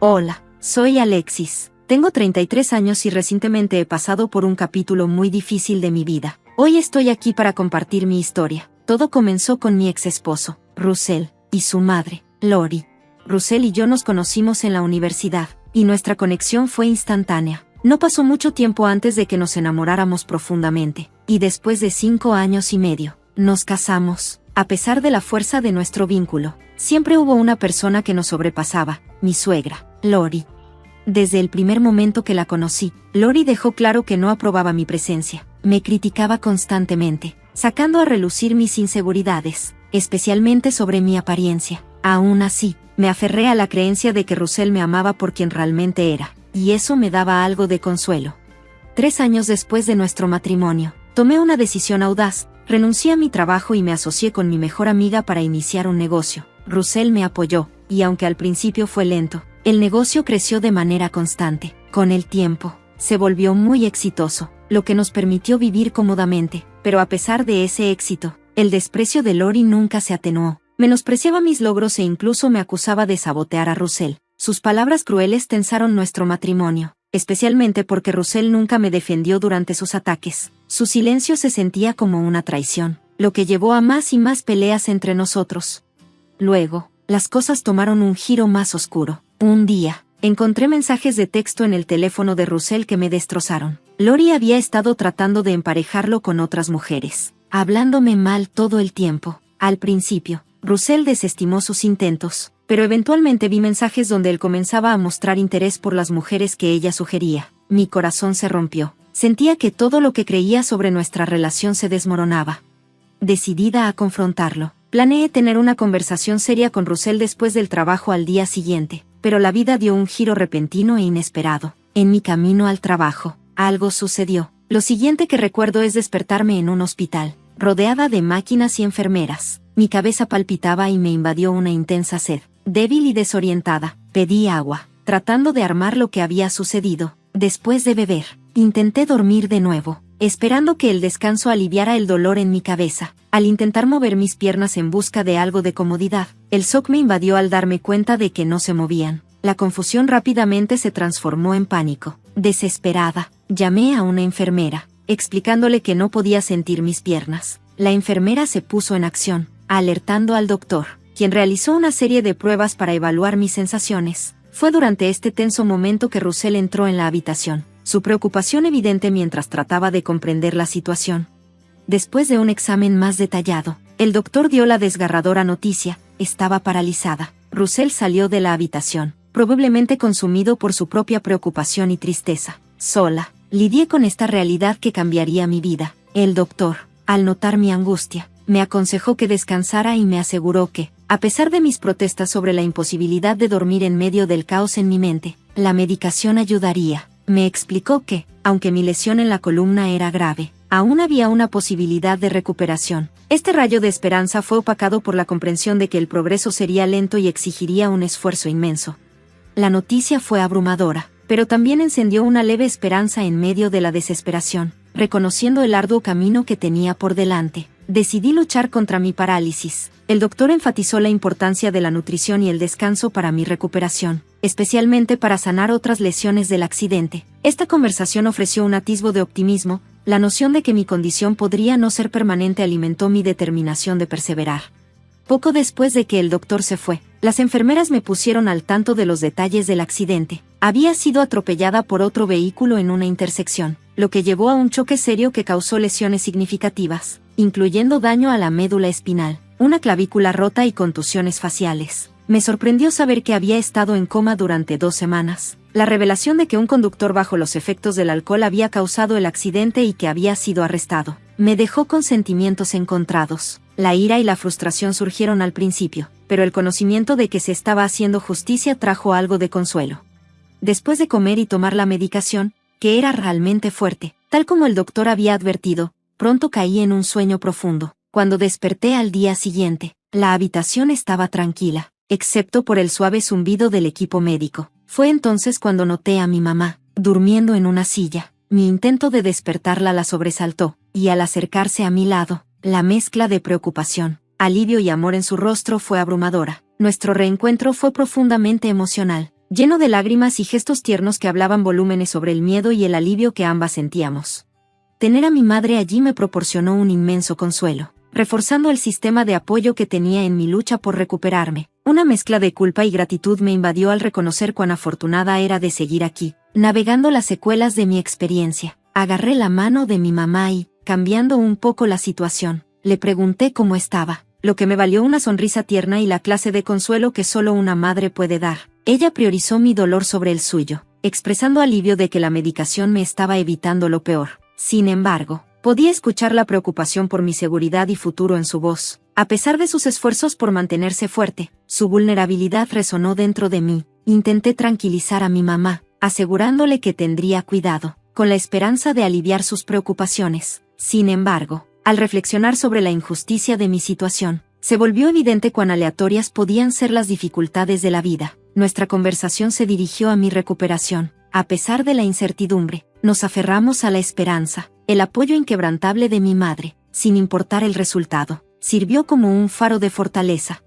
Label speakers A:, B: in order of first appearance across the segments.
A: Hola, soy Alexis. Tengo 33 años y recientemente he pasado por un capítulo muy difícil de mi vida. Hoy estoy aquí para compartir mi historia. Todo comenzó con mi ex esposo, Russell, y su madre, Lori. Russell y yo nos conocimos en la universidad, y nuestra conexión fue instantánea. No pasó mucho tiempo antes de que nos enamoráramos profundamente, y después de 5 años y medio, nos casamos. A pesar de la fuerza de nuestro vínculo, siempre hubo una persona que nos sobrepasaba, mi suegra, Lori. Desde el primer momento que la conocí, Lori dejó claro que no aprobaba mi presencia. Me criticaba constantemente, sacando a relucir mis inseguridades, especialmente sobre mi apariencia. Aún así, me aferré a la creencia de que Russell me amaba por quien realmente era, y eso me daba algo de consuelo. 3 años después de nuestro matrimonio, tomé una decisión audaz. Renuncié a mi trabajo y me asocié con mi mejor amiga para iniciar un negocio. Russell me apoyó, y aunque al principio fue lento, el negocio creció de manera constante. Con el tiempo, se volvió muy exitoso, lo que nos permitió vivir cómodamente, pero a pesar de ese éxito, el desprecio de Lori nunca se atenuó. Menospreciaba mis logros e incluso me acusaba de sabotear a Russell. Sus palabras crueles tensaron nuestro matrimonio, especialmente porque Russell nunca me defendió durante sus ataques. Su silencio se sentía como una traición, lo que llevó a más y más peleas entre nosotros. Luego, las cosas tomaron un giro más oscuro. Un día, encontré mensajes de texto en el teléfono de Russell que me destrozaron. Lori había estado tratando de emparejarlo con otras mujeres, hablándome mal todo el tiempo. Al principio, Russell desestimó sus intentos, pero eventualmente vi mensajes donde él comenzaba a mostrar interés por las mujeres que ella sugería. Mi corazón se rompió. Sentía que todo lo que creía sobre nuestra relación se desmoronaba. Decidida a confrontarlo, planeé tener una conversación seria con Russell después del trabajo al día siguiente, pero la vida dio un giro repentino e inesperado. En mi camino al trabajo, algo sucedió. Lo siguiente que recuerdo es despertarme en un hospital, rodeada de máquinas y enfermeras. Mi cabeza palpitaba y me invadió una intensa sed. Débil y desorientada, pedí agua, tratando de armar lo que había sucedido. Después de beber, intenté dormir de nuevo, esperando que el descanso aliviara el dolor en mi cabeza. Al intentar mover mis piernas en busca de algo de comodidad, el shock me invadió al darme cuenta de que no se movían. La confusión rápidamente se transformó en pánico. Desesperada, llamé a una enfermera, explicándole que no podía sentir mis piernas. La enfermera se puso en acción, alertando al doctor, quien realizó una serie de pruebas para evaluar mis sensaciones. Fue durante este tenso momento que Russell entró en la habitación, su preocupación evidente mientras trataba de comprender la situación. Después de un examen más detallado, el doctor dio la desgarradora noticia: estaba paralizada. Russell salió de la habitación, probablemente consumido por su propia preocupación y tristeza. Sola, lidié con esta realidad que cambiaría mi vida. El doctor, al notar mi angustia, me aconsejó que descansara y me aseguró que, a pesar de mis protestas sobre la imposibilidad de dormir en medio del caos en mi mente, la medicación ayudaría. Me explicó que, aunque mi lesión en la columna era grave, aún había una posibilidad de recuperación. Este rayo de esperanza fue opacado por la comprensión de que el progreso sería lento y exigiría un esfuerzo inmenso. La noticia fue abrumadora, pero también encendió una leve esperanza en medio de la desesperación. Reconociendo el arduo camino que tenía por delante, decidí luchar contra mi parálisis. El doctor enfatizó la importancia de la nutrición y el descanso para mi recuperación, especialmente para sanar otras lesiones del accidente. Esta conversación ofreció un atisbo de optimismo. La noción de que mi condición podría no ser permanente alimentó mi determinación de perseverar. Poco después de que el doctor se fue, las enfermeras me pusieron al tanto de los detalles del accidente. Había sido atropellada por otro vehículo en una intersección, lo que llevó a un choque serio que causó lesiones significativas, incluyendo daño a la médula espinal, una clavícula rota y contusiones faciales. Me sorprendió saber que había estado en coma durante 2 semanas. La revelación de que un conductor bajo los efectos del alcohol había causado el accidente y que había sido arrestado, me dejó con sentimientos encontrados. La ira y la frustración surgieron al principio, pero el conocimiento de que se estaba haciendo justicia trajo algo de consuelo. Después de comer y tomar la medicación, que era realmente fuerte, tal como el doctor había advertido, pronto caí en un sueño profundo. Cuando desperté al día siguiente, la habitación estaba tranquila, excepto por el suave zumbido del equipo médico. Fue entonces cuando noté a mi mamá, durmiendo en una silla. Mi intento de despertarla la sobresaltó, y al acercarse a mi lado, la mezcla de preocupación, alivio y amor en su rostro fue abrumadora. Nuestro reencuentro fue profundamente emocional. lleno de lágrimas y gestos tiernos que hablaban volúmenes sobre el miedo y el alivio que ambas sentíamos. Tener a mi madre allí me proporcionó un inmenso consuelo, reforzando el sistema de apoyo que tenía en mi lucha por recuperarme. Una mezcla de culpa y gratitud me invadió al reconocer cuán afortunada era de seguir aquí, navegando las secuelas de mi experiencia. Agarré la mano de mi mamá y, cambiando un poco la situación, le pregunté cómo estaba, lo que me valió una sonrisa tierna y la clase de consuelo que solo una madre puede dar. Ella priorizó mi dolor sobre el suyo, expresando alivio de que la medicación me estaba evitando lo peor. Sin embargo, podía escuchar la preocupación por mi seguridad y futuro en su voz. A pesar de sus esfuerzos por mantenerse fuerte, su vulnerabilidad resonó dentro de mí. Intenté tranquilizar a mi mamá, asegurándole que tendría cuidado, con la esperanza de aliviar sus preocupaciones. Sin embargo, al reflexionar sobre la injusticia de mi situación, se volvió evidente cuán aleatorias podían ser las dificultades de la vida. Nuestra conversación se dirigió a mi recuperación. A pesar de la incertidumbre, nos aferramos a la esperanza. El apoyo inquebrantable de mi madre, sin importar el resultado, sirvió como un faro de fortaleza.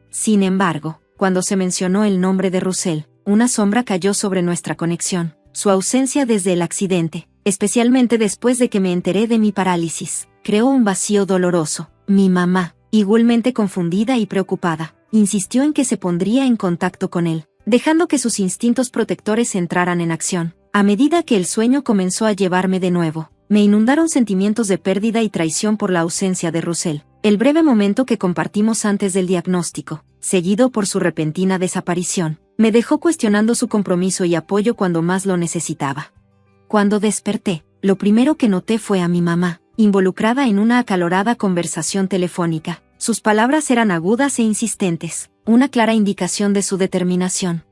A: Sin embargo, cuando se mencionó el nombre de Russell, una sombra cayó sobre nuestra conexión. Su ausencia desde el accidente, especialmente después de que me enteré de mi parálisis, creó un vacío doloroso. Mi mamá, igualmente confundida y preocupada, insistió en que se pondría en contacto con él, dejando que sus instintos protectores entraran en acción. A medida que el sueño comenzó a llevarme de nuevo, me inundaron sentimientos de pérdida y traición por la ausencia de Russell. El breve momento que compartimos antes del diagnóstico, seguido por su repentina desaparición, me dejó cuestionando su compromiso y apoyo cuando más lo necesitaba. Cuando desperté, lo primero que noté fue a mi mamá, involucrada en una acalorada conversación telefónica. Sus palabras eran agudas e insistentes, una clara indicación de su determinación.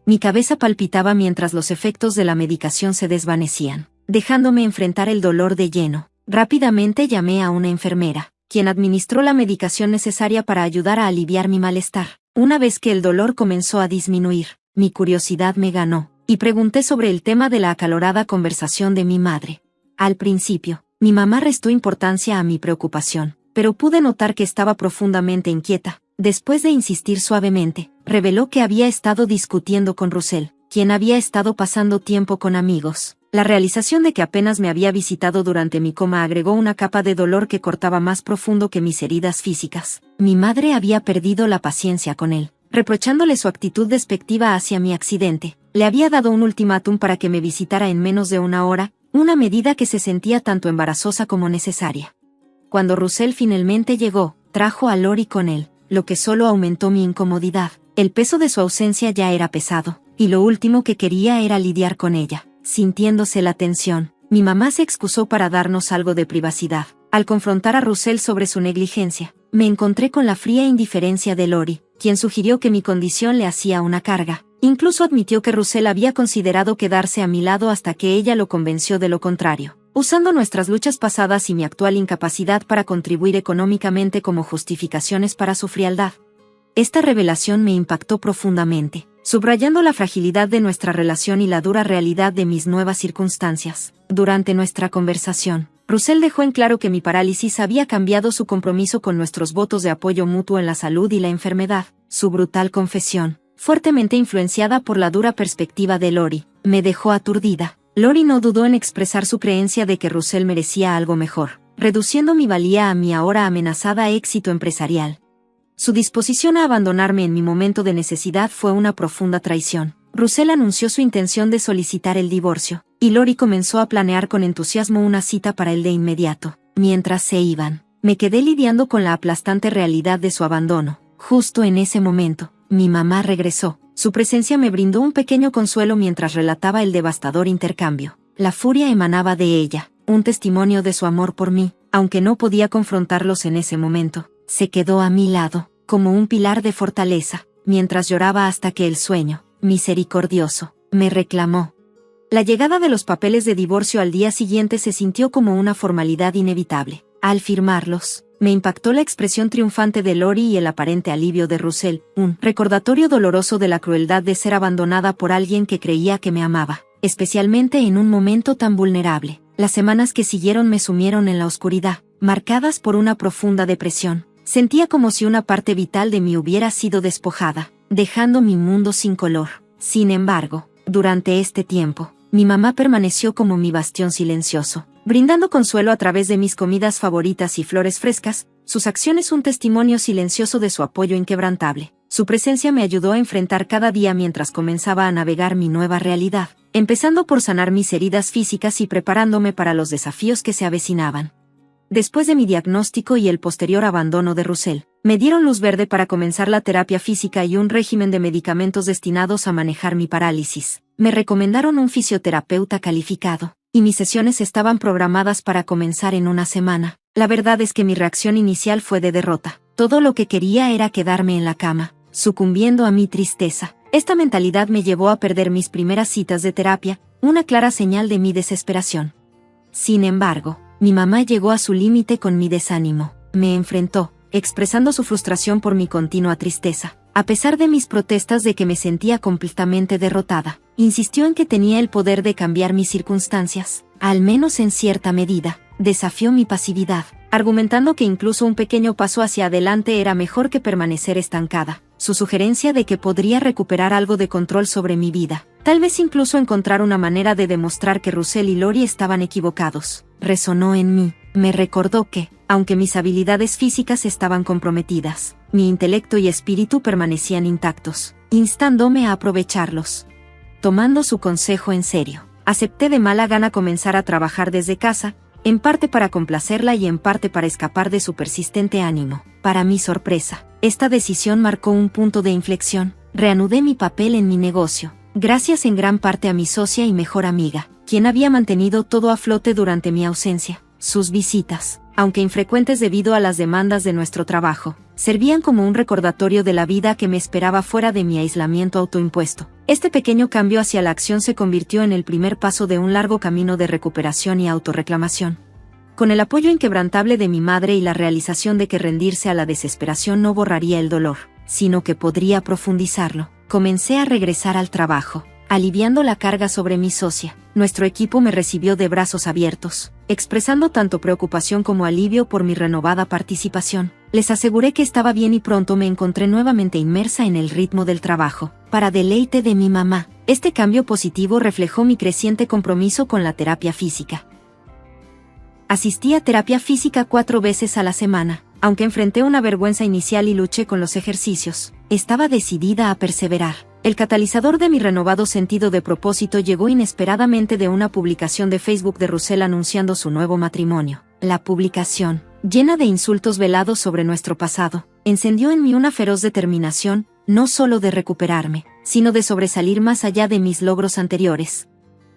A: Mi cabeza palpitaba mientras los efectos de la medicación se desvanecían, dejándome enfrentar el dolor de lleno. Rápidamente llamé a una enfermera, quien administró la medicación necesaria para ayudar a aliviar mi malestar. Una vez que el dolor comenzó a disminuir, mi curiosidad me ganó, y pregunté sobre el tema de la acalorada conversación de mi madre. Al principio, mi mamá restó importancia a mi preocupación, pero pude notar que estaba profundamente inquieta. Después de insistir suavemente, reveló que había estado discutiendo con Russell, quien había estado pasando tiempo con amigos. La realización de que apenas me había visitado durante mi coma agregó una capa de dolor que cortaba más profundo que mis heridas físicas. Mi madre había perdido la paciencia con él, reprochándole su actitud despectiva hacia mi accidente. Le había dado un ultimátum para que me visitara en menos de una hora, una medida que se sentía tanto embarazosa como necesaria. Cuando Russell finalmente llegó, trajo a Lori con él, lo que solo aumentó mi incomodidad. El peso de su ausencia ya era pesado, y lo último que quería era lidiar con ella. Sintiéndose la tensión, mi mamá se excusó para darnos algo de privacidad. Al confrontar a Russell sobre su negligencia, me encontré con la fría indiferencia de Lori, quien sugirió que mi condición le hacía una carga. Incluso admitió que Russell había considerado quedarse a mi lado hasta que ella lo convenció de lo contrario, usando nuestras luchas pasadas y mi actual incapacidad para contribuir económicamente como justificaciones para su frialdad. Esta revelación me impactó profundamente, subrayando la fragilidad de nuestra relación y la dura realidad de mis nuevas circunstancias. Durante nuestra conversación, Russell dejó en claro que mi parálisis había cambiado su compromiso con nuestros votos de apoyo mutuo en la salud y la enfermedad. Su brutal confesión, fuertemente influenciada por la dura perspectiva de Lori, me dejó aturdida. Lori no dudó en expresar su creencia de que Russell merecía algo mejor, reduciendo mi valía a mi ahora amenazada éxito empresarial. Su disposición a abandonarme en mi momento de necesidad fue una profunda traición. Russell anunció su intención de solicitar el divorcio, y Lori comenzó a planear con entusiasmo una cita para él de inmediato. Mientras se iban, me quedé lidiando con la aplastante realidad de su abandono. Justo en ese momento, mi mamá regresó. Su presencia me brindó un pequeño consuelo mientras relataba el devastador intercambio. La furia emanaba de ella, un testimonio de su amor por mí, aunque no podía confrontarlos en ese momento. Se quedó a mi lado, como un pilar de fortaleza, mientras lloraba hasta que el sueño, misericordioso, me reclamó. La llegada de los papeles de divorcio al día siguiente se sintió como una formalidad inevitable. Al firmarlos, me impactó la expresión triunfante de Lori y el aparente alivio de Russell, un recordatorio doloroso de la crueldad de ser abandonada por alguien que creía que me amaba, especialmente en un momento tan vulnerable. Las semanas que siguieron me sumieron en la oscuridad, marcadas por una profunda depresión. Sentía como si una parte vital de mí hubiera sido despojada. dejando mi mundo sin color. Sin embargo, durante este tiempo, mi mamá permaneció como mi bastión silencioso, brindando consuelo a través de mis comidas favoritas y flores frescas, sus acciones un testimonio silencioso de su apoyo inquebrantable. Su presencia me ayudó a enfrentar cada día mientras comenzaba a navegar mi nueva realidad, empezando por sanar mis heridas físicas y preparándome para los desafíos que se avecinaban. Después de mi diagnóstico y el posterior abandono de Russell, me dieron luz verde para comenzar la terapia física y un régimen de medicamentos destinados a manejar mi parálisis. Me recomendaron un fisioterapeuta calificado, y mis sesiones estaban programadas para comenzar en una semana. La verdad es que mi reacción inicial fue de derrota. Todo lo que quería era quedarme en la cama, sucumbiendo a mi tristeza. Esta mentalidad me llevó a perder mis primeras citas de terapia, una clara señal de mi desesperación. Sin embargo, mi mamá llegó a su límite con mi desánimo. Me enfrentó, expresando su frustración por mi continua tristeza. A pesar de mis protestas de que me sentía completamente derrotada, insistió en que tenía el poder de cambiar mis circunstancias, al menos en cierta medida. Desafió mi pasividad, argumentando que incluso un pequeño paso hacia adelante era mejor que permanecer estancada. Su sugerencia de que podría recuperar algo de control sobre mi vida, tal vez incluso encontrar una manera de demostrar que Russell y Lori estaban equivocados, resonó en mí. Me recordó que, aunque mis habilidades físicas estaban comprometidas, mi intelecto y espíritu permanecían intactos, instándome a aprovecharlos. Tomando su consejo en serio, acepté de mala gana comenzar a trabajar desde casa, en parte para complacerla y en parte para escapar de su persistente ánimo. Para mi sorpresa, esta decisión marcó un punto de inflexión. Reanudé mi papel en mi negocio, gracias en gran parte a mi socia y mejor amiga, quien había mantenido todo a flote durante mi ausencia. Sus visitas, aunque infrecuentes debido a las demandas de nuestro trabajo, servían como un recordatorio de la vida que me esperaba fuera de mi aislamiento autoimpuesto. Este pequeño cambio hacia la acción se convirtió en el primer paso de un largo camino de recuperación y autorreclamación. Con el apoyo inquebrantable de mi madre y la realización de que rendirse a la desesperación no borraría el dolor, sino que podría profundizarlo, comencé a regresar al trabajo, aliviando la carga sobre mi socia. Nuestro equipo me recibió de brazos abiertos, expresando tanto preocupación como alivio por mi renovada participación. Les aseguré que estaba bien y pronto me encontré nuevamente inmersa en el ritmo del trabajo, para deleite de mi mamá. Este cambio positivo reflejó mi creciente compromiso con la terapia física. Asistí a terapia física 4 veces a la semana. Aunque enfrenté una vergüenza inicial y luché con los ejercicios, estaba decidida a perseverar. El catalizador de mi renovado sentido de propósito llegó inesperadamente de una publicación de Facebook de Russell anunciando su nuevo matrimonio. La publicación, llena de insultos velados sobre nuestro pasado, encendió en mí una feroz determinación, no solo de recuperarme, sino de sobresalir más allá de mis logros anteriores.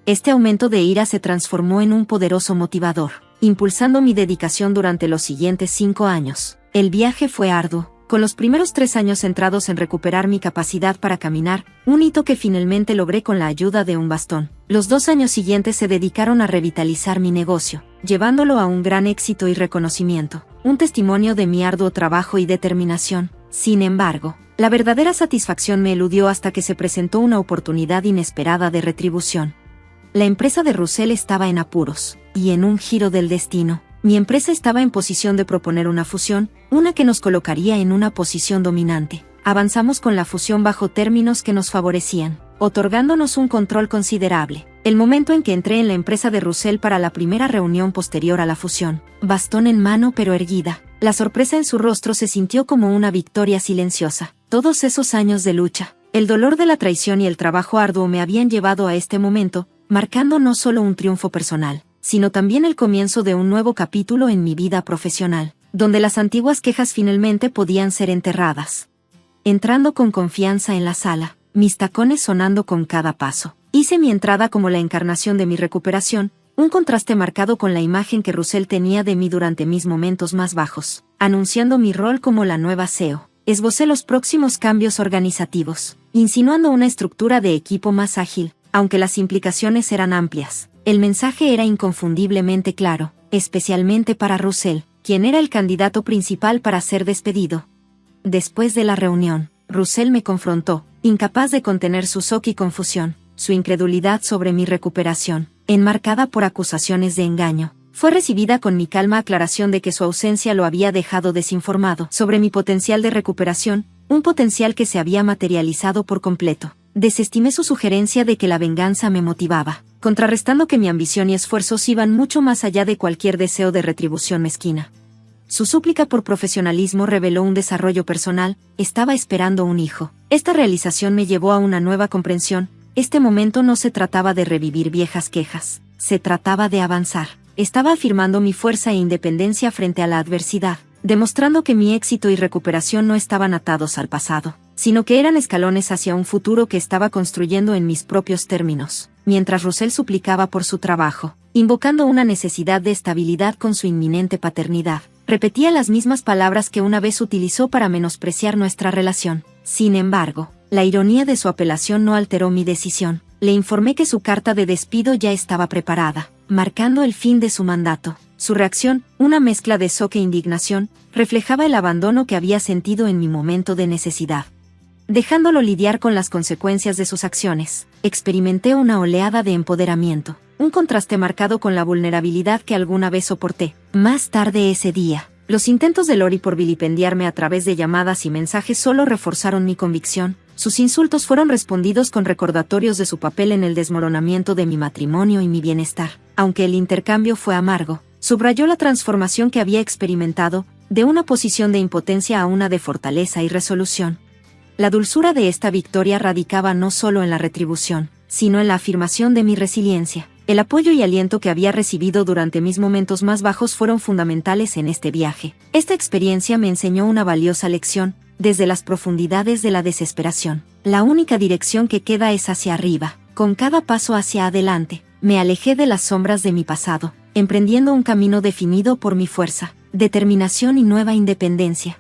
A: Este aumento de ira se transformó en un poderoso motivador, impulsando mi dedicación durante los siguientes 5 años. El viaje fue arduo, con los primeros 3 años centrados en recuperar mi capacidad para caminar, un hito que finalmente logré con la ayuda de un bastón. Los 2 años siguientes se dedicaron a revitalizar mi negocio, llevándolo a un gran éxito y reconocimiento, un testimonio de mi arduo trabajo y determinación. Sin embargo, la verdadera satisfacción me eludió hasta que se presentó una oportunidad inesperada de retribución. La empresa de Russell estaba en apuros, y en un giro del destino, mi empresa estaba en posición de proponer una fusión, una que nos colocaría en una posición dominante. Avanzamos con la fusión bajo términos que nos favorecían, otorgándonos un control considerable. El momento en que entré en la empresa de Russell para la primera reunión posterior a la fusión, bastón en mano pero erguida, la sorpresa en su rostro se sintió como una victoria silenciosa. Todos esos años de lucha, el dolor de la traición y el trabajo arduo me habían llevado a este momento, marcando no solo un triunfo personal, sino también el comienzo de un nuevo capítulo en mi vida profesional, donde las antiguas quejas finalmente podían ser enterradas. Entrando con confianza en la sala, mis tacones sonando con cada paso, hice mi entrada como la encarnación de mi recuperación, un contraste marcado con la imagen que Russell tenía de mí durante mis momentos más bajos, anunciando mi rol como la nueva CEO. Esbocé los próximos cambios organizativos, insinuando una estructura de equipo más ágil. Aunque las implicaciones eran amplias, el mensaje era inconfundiblemente claro, especialmente para Russell, quien era el candidato principal para ser despedido. Después de la reunión, Russell me confrontó, incapaz de contener su shock y confusión, su incredulidad sobre mi recuperación, enmarcada por acusaciones de engaño. Fue recibida con mi calma aclaración de que su ausencia lo había dejado desinformado sobre mi potencial de recuperación, un potencial que se había materializado por completo. Desestimé su sugerencia de que la venganza me motivaba, contrarrestando que mi ambición y esfuerzos iban mucho más allá de cualquier deseo de retribución mezquina. Su súplica por profesionalismo reveló un desarrollo personal, estaba esperando un hijo. Esta realización me llevó a una nueva comprensión. Este momento no se trataba de revivir viejas quejas, se trataba de avanzar. Estaba afirmando mi fuerza e independencia frente a la adversidad, demostrando que mi éxito y recuperación no estaban atados al pasado, sino que eran escalones hacia un futuro que estaba construyendo en mis propios términos. Mientras Russell suplicaba por su trabajo, invocando una necesidad de estabilidad con su inminente paternidad, repetía las mismas palabras que una vez utilizó para menospreciar nuestra relación. Sin embargo, la ironía de su apelación no alteró mi decisión. Le informé que su carta de despido ya estaba preparada, marcando el fin de su mandato. Su reacción, una mezcla de shock e indignación, reflejaba el abandono que había sentido en mi momento de necesidad. Dejándolo lidiar con las consecuencias de sus acciones, experimenté una oleada de empoderamiento, un contraste marcado con la vulnerabilidad que alguna vez soporté. Más tarde ese día, los intentos de Lori por vilipendiarme a través de llamadas y mensajes solo reforzaron mi convicción. Sus insultos fueron respondidos con recordatorios de su papel en el desmoronamiento de mi matrimonio y mi bienestar. Aunque el intercambio fue amargo, subrayó la transformación que había experimentado, de una posición de impotencia a una de fortaleza y resolución. La dulzura de esta victoria radicaba no solo en la retribución, sino en la afirmación de mi resiliencia. El apoyo y aliento que había recibido durante mis momentos más bajos fueron fundamentales en este viaje. Esta experiencia me enseñó una valiosa lección. Desde las profundidades de la desesperación, la única dirección que queda es hacia arriba. Con cada paso hacia adelante, me alejé de las sombras de mi pasado, emprendiendo un camino definido por mi fuerza, determinación y nueva independencia.